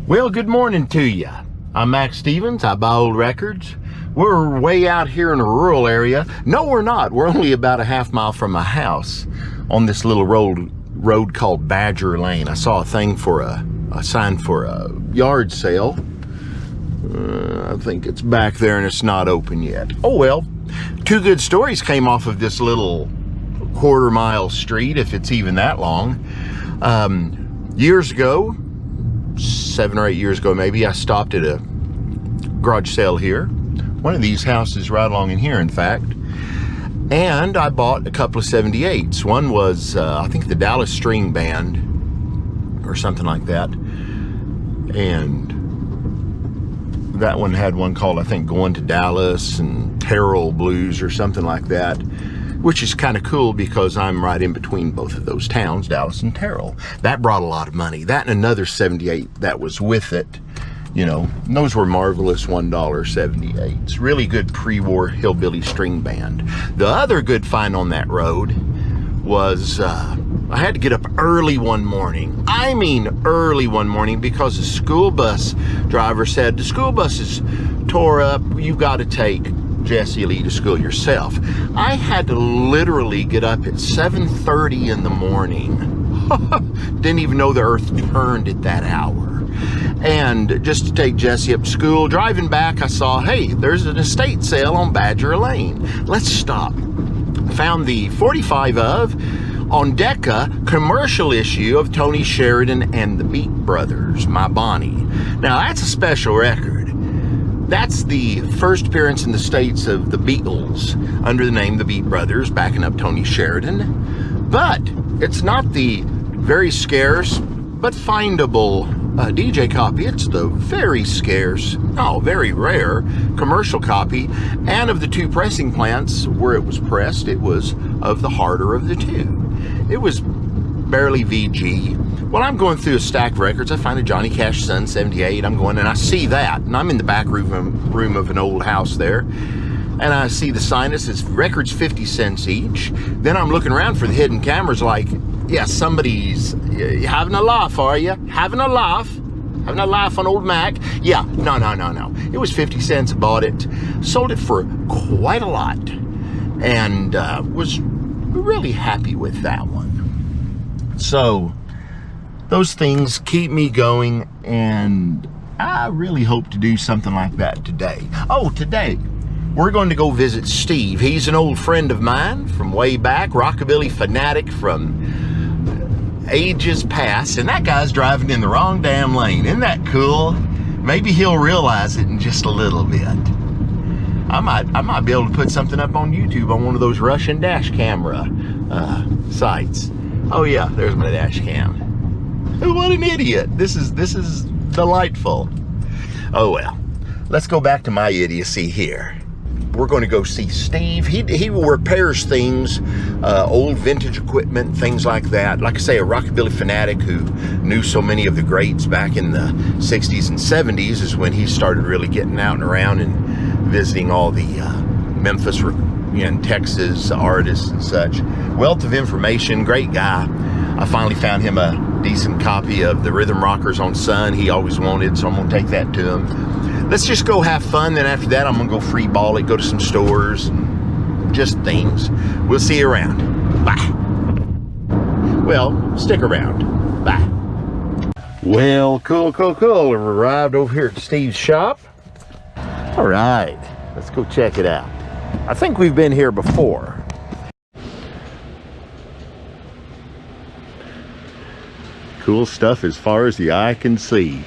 Well, good morning to you. I'm Max Stevens. I buy old records. We're way out here in a rural area. No, we're not. We're only about a half mile from my house on this little road called Badger Lane. I saw a thing for a sign for a yard sale. I think it's back there and it's not open yet. Oh well, two good stories came off of this little quarter-mile street, if it's even that long. Years ago, 7 or 8 years ago maybe, I stopped at a garage sale here. One of these houses right along in here, in fact. And I bought a couple of 78s. One was, I think, the Dallas String Band or something like that. And that one had one called, I think, Going to Dallas and Terrell Blues or something like that, which is kind of cool because I'm right in between both of those towns, Dallas and Terrell. That brought a lot of money. That and another 78 that was with it, you know, those were marvelous $1 78s. Really good pre-war hillbilly string band. The other good find on that road was, I had to get up early one morning. I mean early one morning, because the school bus driver said, the school bus is tore up, you've got to take Jesse Lee to school yourself. I had to literally get up at 7:30 in the morning. Didn't even know the earth turned at that hour. And just to take Jesse up to school. Driving back, I saw, hey, there's an estate sale on Badger Lane. Let's stop. Found the 45 of on Decca commercial issue of Tony Sheridan and the Beat Brothers, My Bonnie. Now that's a special record. That's the first appearance in the States of the Beatles under the name the Beat Brothers, backing up Tony Sheridan. But it's not the very scarce but findable DJ copy. It's the very scarce, no, very rare commercial copy. And of the two pressing plants where it was pressed, it was of the harder of the two. It was barely VG. Well, I'm going through a stack of records. I find a Johnny Cash Sun 78. I'm going and I see that. And I'm in the back room of an old house there. And I see the sign that says records 50 cents each. Then I'm looking around for the hidden cameras like, yeah, somebody's having a laugh, are you? Having a laugh? Having a laugh on old Mac? Yeah, no. It was 50 cents. I bought it. Sold it for quite a lot. And was really happy with that one. So those things keep me going, and I really hope to do something like that today. Oh, today we're going to go visit Steve. He's an old friend of mine from way back, rockabilly fanatic from ages past, and that guy's driving in the wrong damn lane. Isn't that cool? Maybe he'll realize it in just a little bit. I might be able to put something up on YouTube on one of those Russian dash camera sites. Oh yeah, there's my dash cam. What an idiot. This is delightful. Oh well, let's go back to my idiocy here. We're going to go see Steve. He repairs things, old vintage equipment, things like that. Like I say, a rockabilly fanatic who knew so many of the greats back in the 60s and 70s is when he started really getting out and around and visiting all the Memphis and Texas artists and such. Wealth of information, great guy. I finally found him a decent copy of the Rhythm Rockers on Sun he always wanted, so I'm gonna take that to him. Let's just go have fun, then after that I'm gonna go free ball it, go to some stores, and just things. We'll see you around. Bye. Well, stick around. Bye. Well, cool. We've arrived over here at Steve's shop. All right, let's go check it out. I think we've been here before. Cool stuff as far as the eye can see.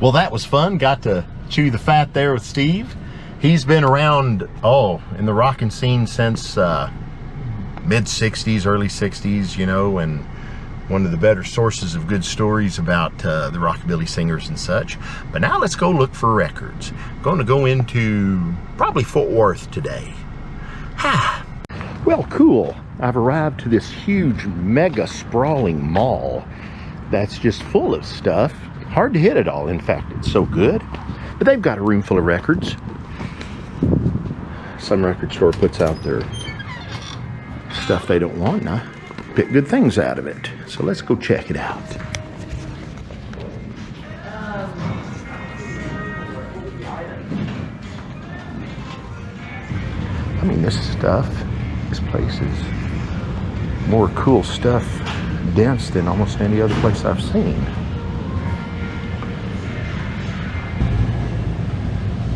Well, that was fun. Got to chew the fat there with Steve. He's been around, in the rockin' scene since mid-60s, early 60s, you know, and one of the better sources of good stories about the rockabilly singers and such. But now let's go look for records. Going to go into probably Fort Worth today. Well, cool. I've arrived to this huge, mega sprawling mall that's just full of stuff. Hard to hit it all. In fact, it's so good. But they've got a room full of records. Some record store puts out their stuff they don't want, and I pick good things out of it. So let's go check it out. I mean, this place is more cool stuff, dense than almost any other place I've seen.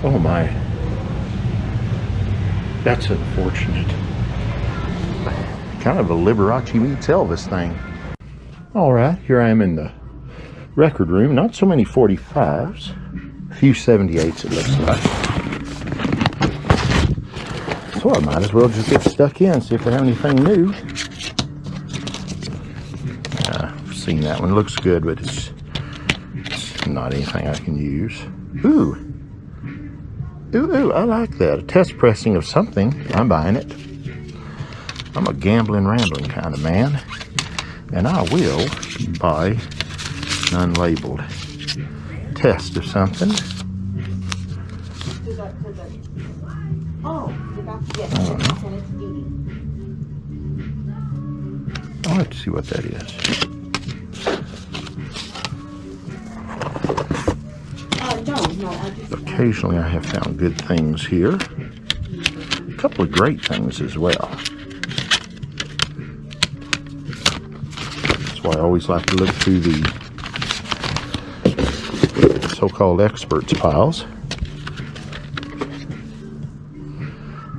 Oh my, that's unfortunate. Kind of a Liberace meets Elvis thing. All right, here I am in the record room. Not so many 45s, a few 78s it looks like. So I might as well just get stuck in, see if they have anything new. I've seen that one, looks good, but it's not anything I can use. Ooh, I like that. A test pressing of something. I'm buying it. I'm a gambling, rambling kind of man, and I will buy an unlabeled test of something. I'll have to see what that is. Occasionally I have found good things here. A couple of great things as well. That's why I always like to look through the so-called experts piles.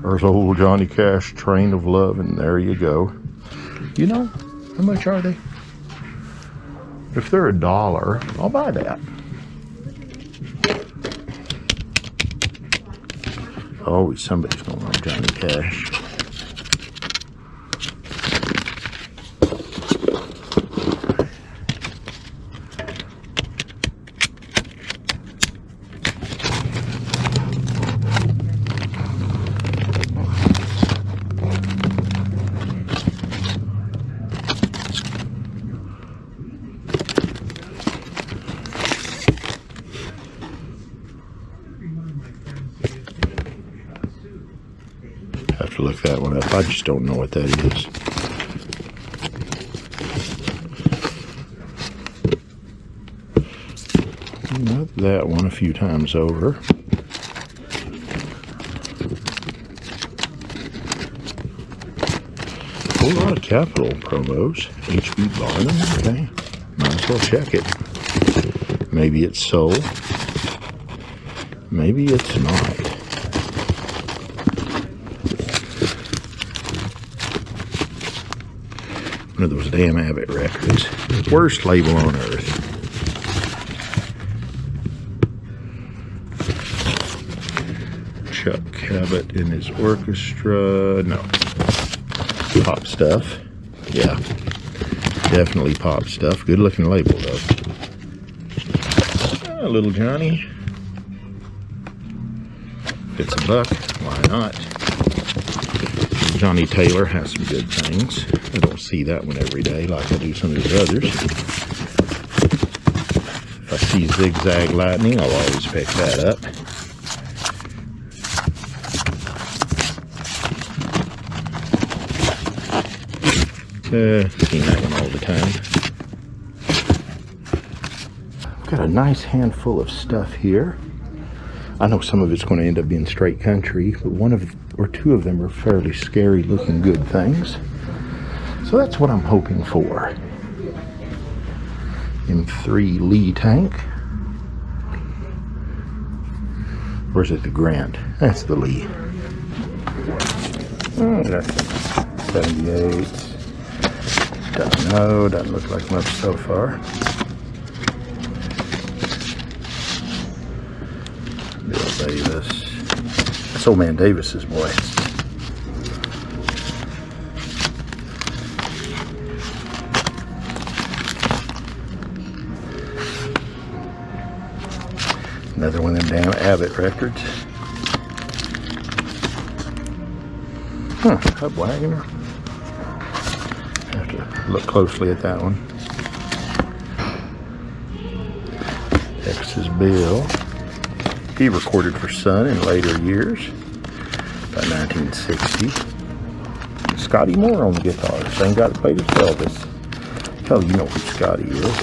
There's old Johnny Cash, Train of Love, and there you go. You know, how much are they? If they're $1, I'll buy that. Always somebody's gonna love Johnny Cash. Have to look that one up. I just don't know what that is. Not that one a few times over. A whole lot of Capitol promos. HB Barnum. Okay. Might as well check it. Maybe it's sold. Maybe it's not. One of those damn Abbott records. Worst label on earth. Chuck Cabot in his orchestra. No. Pop stuff. Yeah. Definitely pop stuff. Good looking label though. Little Johnny. If it's $1, why not? Johnny Taylor has some good things. I don't see that one every day like I do some of his others. If I see Zigzag Lightning, I'll always pick that up. Seen that one all the time. I've got a nice handful of stuff here. I know some of it's going to end up being straight country, but one or two of them are fairly scary looking good things. So that's what I'm hoping for. M3 Lee tank. Or is it the Grant? That's the Lee. Oh, that's 78. Don't know, doesn't look like much so far. Bill Davis. That's old man Davis's boy. Another one of them damn Abbott records. Hub Wagoner. Have to look closely at that one. X's Bill. He recorded for Sun in later years, about 1960. Scotty Moore on the guitar, same guy that played with Elvis. Hell, you know who Scotty is.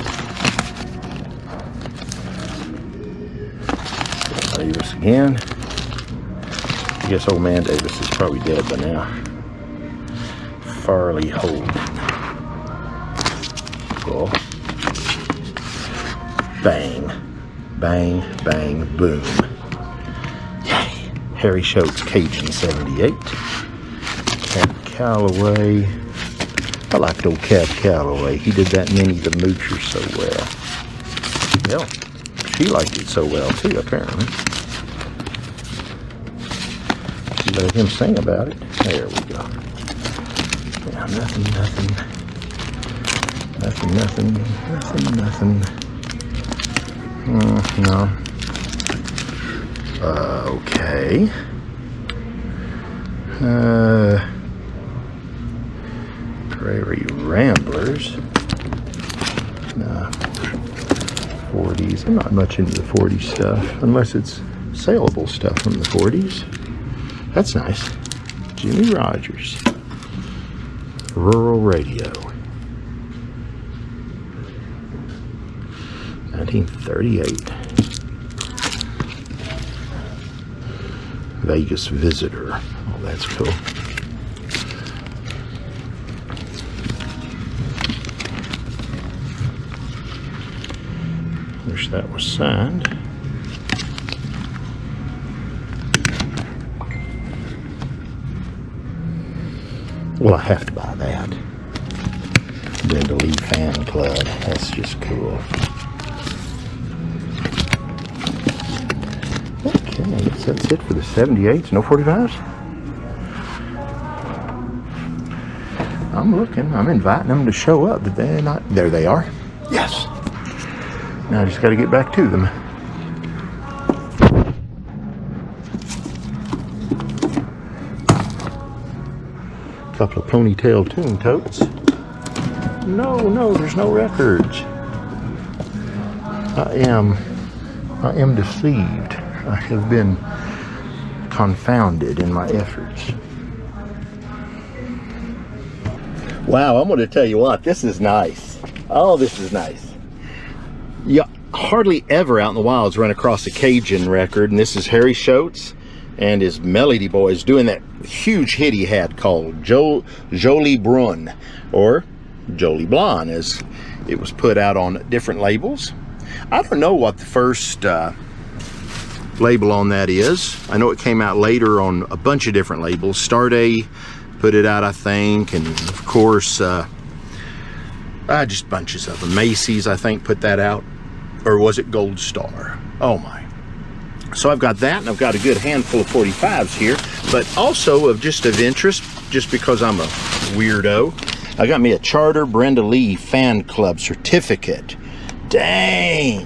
Davis again. I guess old man Davis is probably dead by now. Farley Holden. Cool. Bang. Bang, bang, boom. Yay. Harry Schultz, Cajun 78. Cab Calloway. I liked old Cab Calloway. He did that Minnie the Moocher so well. Well, she liked it so well too, apparently. Let him sing about it. There we go. Yeah, nothing. No. Okay. Prairie Ramblers. Nah. 40s. I'm not much into the 40s stuff, unless it's saleable stuff from the 40s. That's nice. Jimmy Rogers. Rural Radio. 1938. Vegas Visitor. Oh, that's cool. Wish that was signed. Well, I have to buy that. Brenda Lee Fan Club. That's just cool. Okay, I guess that's it for the 78s. No 45s? I'm looking. I'm inviting them to show up, but they're not. There they are. Yes. Now I just got to get back to them. Couple of Ponytail Tune Totes. No, there's no records. I am deceived. I have been confounded in my efforts. Wow, I'm going to tell you what, this is nice. Oh, this is nice. You hardly ever out in the wilds run across a Cajun record, and this is Harry Schultz and his Melody Boys doing that huge hit he had called Jolie Brun, or Jolie Blonde, as it was put out on different labels. I don't know what the first label on that is. I know it came out later on a bunch of different labels. Starday put it out, I think, and of course just bunches of them. Macy's, I think, put that out, or was it Gold Star? Oh my. So I've got that, and I've got a good handful of 45s here, but also of interest, just because I'm a weirdo, I got me a Charter Brenda Lee Fan Club certificate. Dang.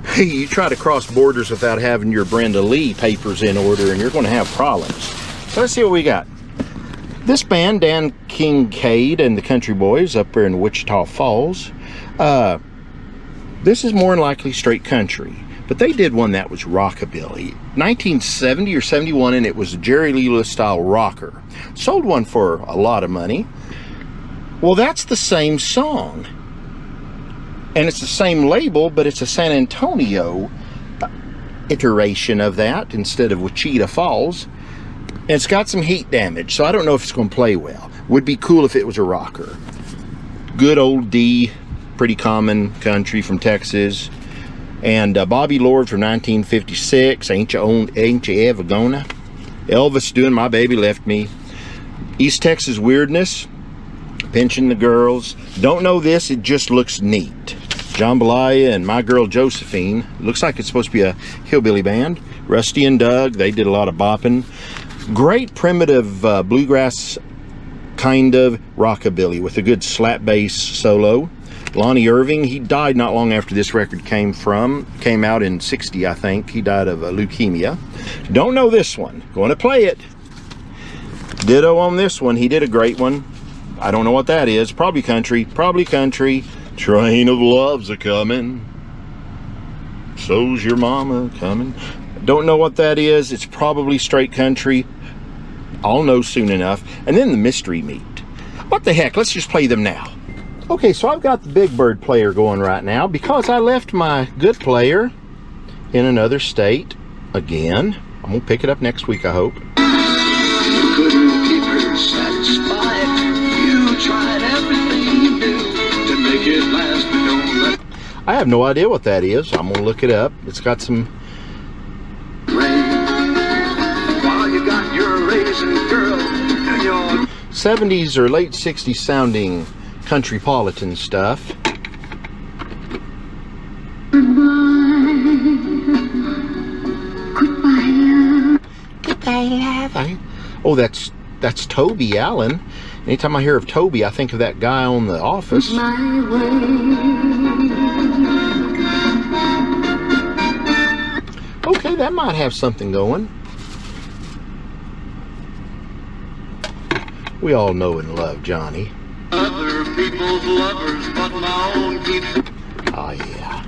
Hey, you try to cross borders without having your Brenda Lee papers in order, and you're going to have problems. So let's see what we got. This band, Dan Kincaid and the Country Boys up there in Wichita Falls, this is more than likely straight country. But they did one that was rockabilly. 1970 or 71, and it was a Jerry Lee Lewis style rocker. Sold one for a lot of money. Well, that's the same song. And it's the same label, but it's a San Antonio iteration of that instead of Wichita Falls. And it's got some heat damage, so I don't know if it's going to play well. Would be cool if it was a rocker. Good old D, pretty common country from Texas. And Bobby Lord from 1956, Ain't You Ever Gonna? Elvis doing My Baby Left Me. East Texas Weirdness, Pinching the Girls. Don't know this, it just looks neat. Jambalaya and My Girl Josephine. Looks like it's supposed to be a hillbilly band. Rusty and Doug, they did a lot of bopping. Great primitive bluegrass kind of rockabilly with a good slap bass solo. Lonnie Irving, he died not long after this record came out in 60, I think. He died of leukemia. Don't know this one. Going to play it. Ditto on this one. He did a great one. I don't know what that is. Probably country. Probably country. Train of Love's a-comin'. So's your mama coming. Don't know what that is. It's probably straight country. I'll know soon enough. And then the Mystery Meat. What the heck? Let's just play them now. Okay, so I've got the Big Bird player going right now because I left my good player in another state again. I'm going to pick it up next week, I hope. I have no idea what that is. I'm gonna look it up. It's got some. While you got your raisin girl and your 70s or late 60s sounding countrypolitan stuff. Goodbye, love. Oh, that's Toby Allen. Anytime I hear of Toby, I think of that guy on The Office. Okay, that might have something going. We all know and love Johnny. other people's lovers, but my own people. Oh yeah.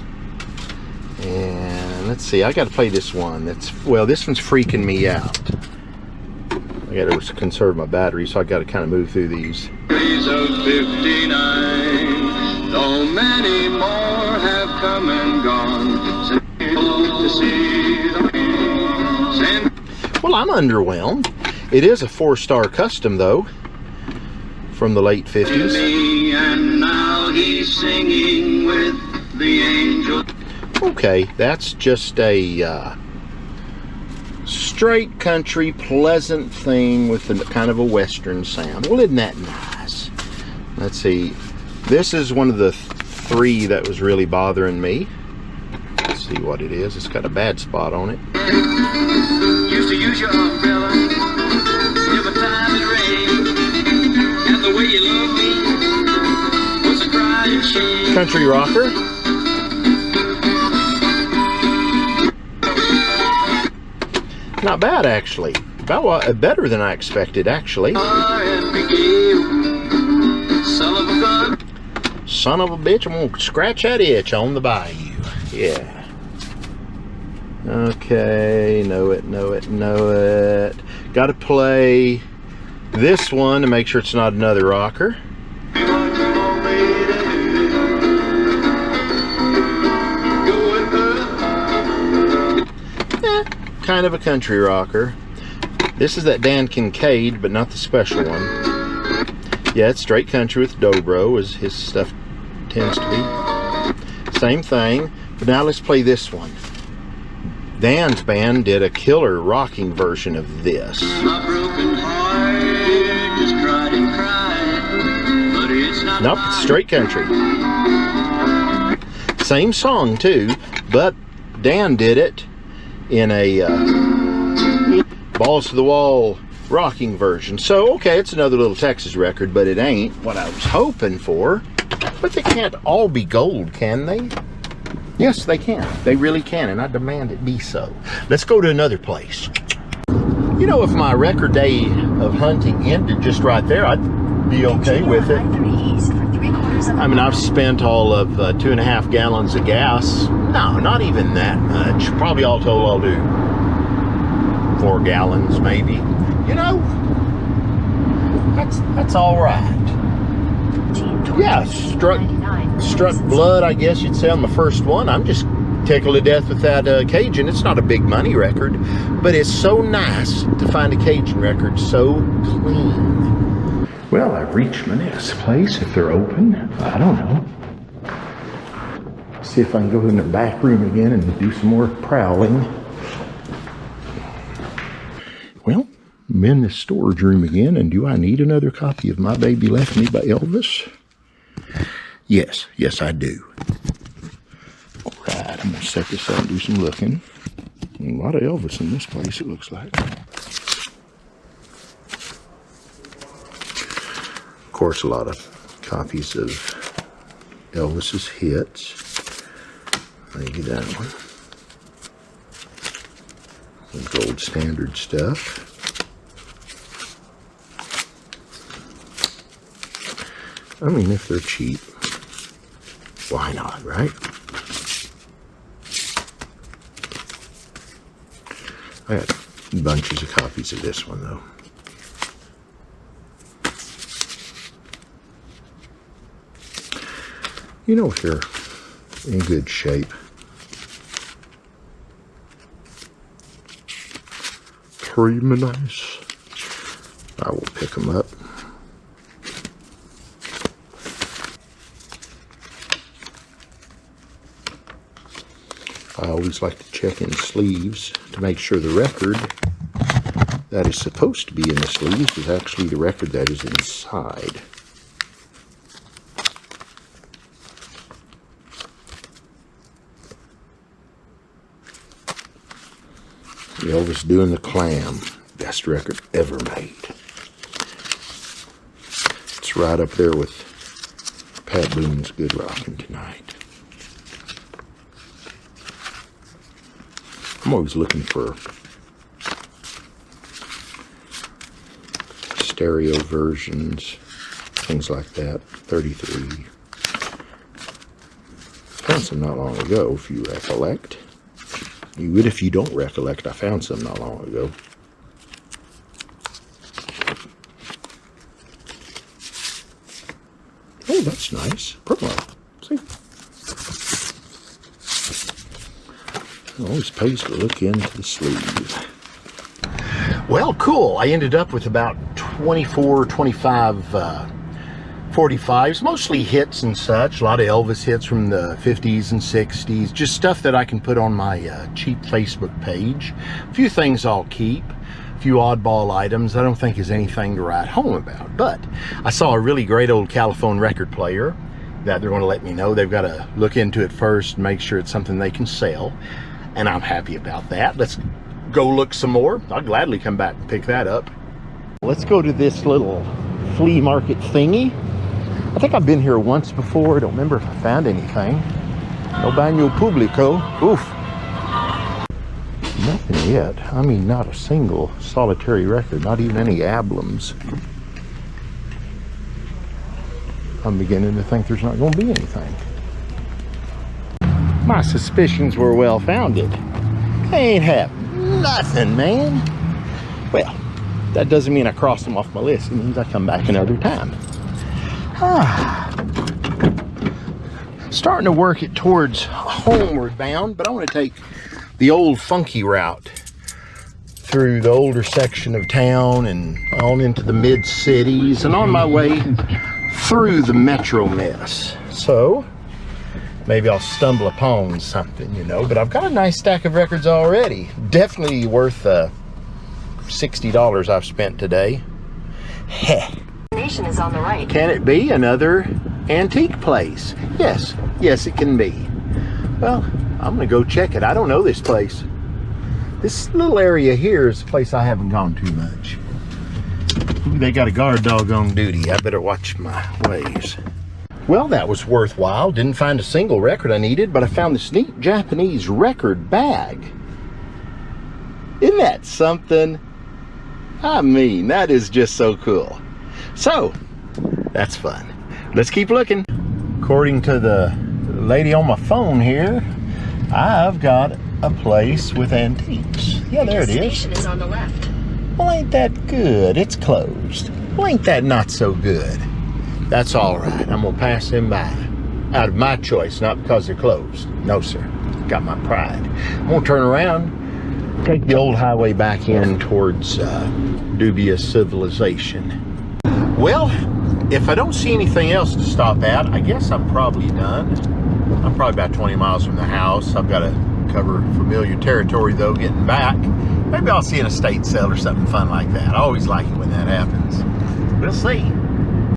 And let's see, I gotta play this one. This one's freaking me out. I gotta conserve my battery, so I gotta kind of move through these. Days of 59, though many more have come and gone. To see the Well, I'm underwhelmed. It is a 4-star custom though, from the late 50s. and now he's singing with the angel. Okay, that's just a straight country, pleasant thing with a kind of a western sound. Well, isn't that nice? Let's see. This is one of the 3 that was really bothering me. Let's see what it is. It's got a bad spot on it. Used to use your umbrella every time it rained, and the way you loved me was a crying shame. Country rocker. Not bad, actually. About better than I expected, actually. Son of a gun. Son of a bitch, I'm gonna scratch that itch on the bayou. Yeah. Okay, know it. Gotta play this one to make sure it's not another rocker. Kind of a country rocker. This is that Dan Kincaid, but not the special one. Yeah, it's straight country with dobro, as his stuff tends to be. Same thing, but now let's play this one. Dan's band did a killer rocking version of this. My broken heart just cried and cried, but it's not. Nope, it's straight country. Same song too, but Dan did it in a balls to the wall rocking version. So okay, it's another little Texas record, but it ain't what I was hoping for. But they can't all be gold, can they? Yes, they can. They really can, and I demand it be so. Let's go to another place. You know, if my record day of hunting ended just right there, I'd be okay with it. I mean, I've spent all of 2.5 gallons of gas. No, not even that much. Probably all told I'll do 4 gallons, maybe. You know, that's all right. Yeah, struck blood, I guess you'd say, on the first one. I'm just tickled to death with that Cajun. It's not a big money record, but it's so nice to find a Cajun record so clean. Well, I've reached my next place, if they're open. I don't know. See if I can go in the back room again and do some more prowling. Well, I'm in the storage room again, and do I need another copy of My Baby Left Me by Elvis? Yes, I do. All right, I'm gonna set this up and do some looking. A lot of Elvis in this place, it looks like. Of course, a lot of copies of Elvis's hits. Maybe that one. Some gold standard stuff. I mean, if they're cheap, why not, right? I got bunches of copies of this one, though. You know, if you're in good shape, treat me nice, I will pick them up. I always like to check in sleeves to make sure the record that is supposed to be in the sleeves is actually the record that is inside. Elvis doing the Clam, best record ever made. It's right up there with Pat Boone's Good Rockin' Tonight. I'm always looking for stereo versions, things like that. 33. Found some not long ago, if you recollect. Even if you don't recollect, I found some not long ago. Oh, that's nice. Promo. See? It always pays to look into the sleeve. Well, cool. I ended up with about 24, 25 45s, mostly hits and such. A lot of Elvis hits from the 50s and 60s. Just stuff that I can put on my cheap Facebook page. A few things I'll keep. A few oddball items I don't think is anything to write home about. But I saw a really great old Caliphone record player that they're going to let me know. They've got to look into it first and make sure it's something they can sell. And I'm happy about that. Let's go look some more. I'll gladly come back and pick that up. Let's go to this little flea market thingy. I think I've been here once before. I don't remember if I found anything. No baño publico. Oof. Nothing yet. I mean, not a single solitary record. Not even any albums. I'm beginning to think there's not going to be anything. My suspicions were well founded. They ain't happened. Nothing, man. Well, that doesn't mean I cross them off my list. It means I come back another time. Starting to work it towards homeward bound, but I want to take the old funky route through the older section of town and on into the mid cities and on my way through the metro mess. So maybe I'll stumble upon something, you know, but I've got a nice stack of records already. Definitely worth $60 I've spent today. Heh. Is on the right. Can it be another antique place? Yes, it can be. Well, I'm gonna go check it. I don't know this place. This little area here is a place I haven't gone too much. Ooh, they got a guard dog on duty. I better watch my ways. Well, that was worthwhile. Didn't find a single record I needed, but I found this neat Japanese record bag. Isn't that something? I mean, that is just so cool. So, that's fun. Let's keep looking. According to the lady on my phone here, I've got a place with antiques. Yeah, there it is. Destination is on the left. Well, ain't that good? It's closed. Well, ain't that not so good? That's all right. I'm gonna pass them by. Out of my choice, not because they're closed. No, sir. Got my pride. I'm gonna turn around, take the old highway back in towards dubious civilization. Well, if I don't see anything else to stop at, I guess I'm probably done. I'm probably about 20 miles from the house. I've got to cover familiar territory, though, getting back. Maybe I'll see an estate sale or something fun like that. I always like it when that happens. We'll see.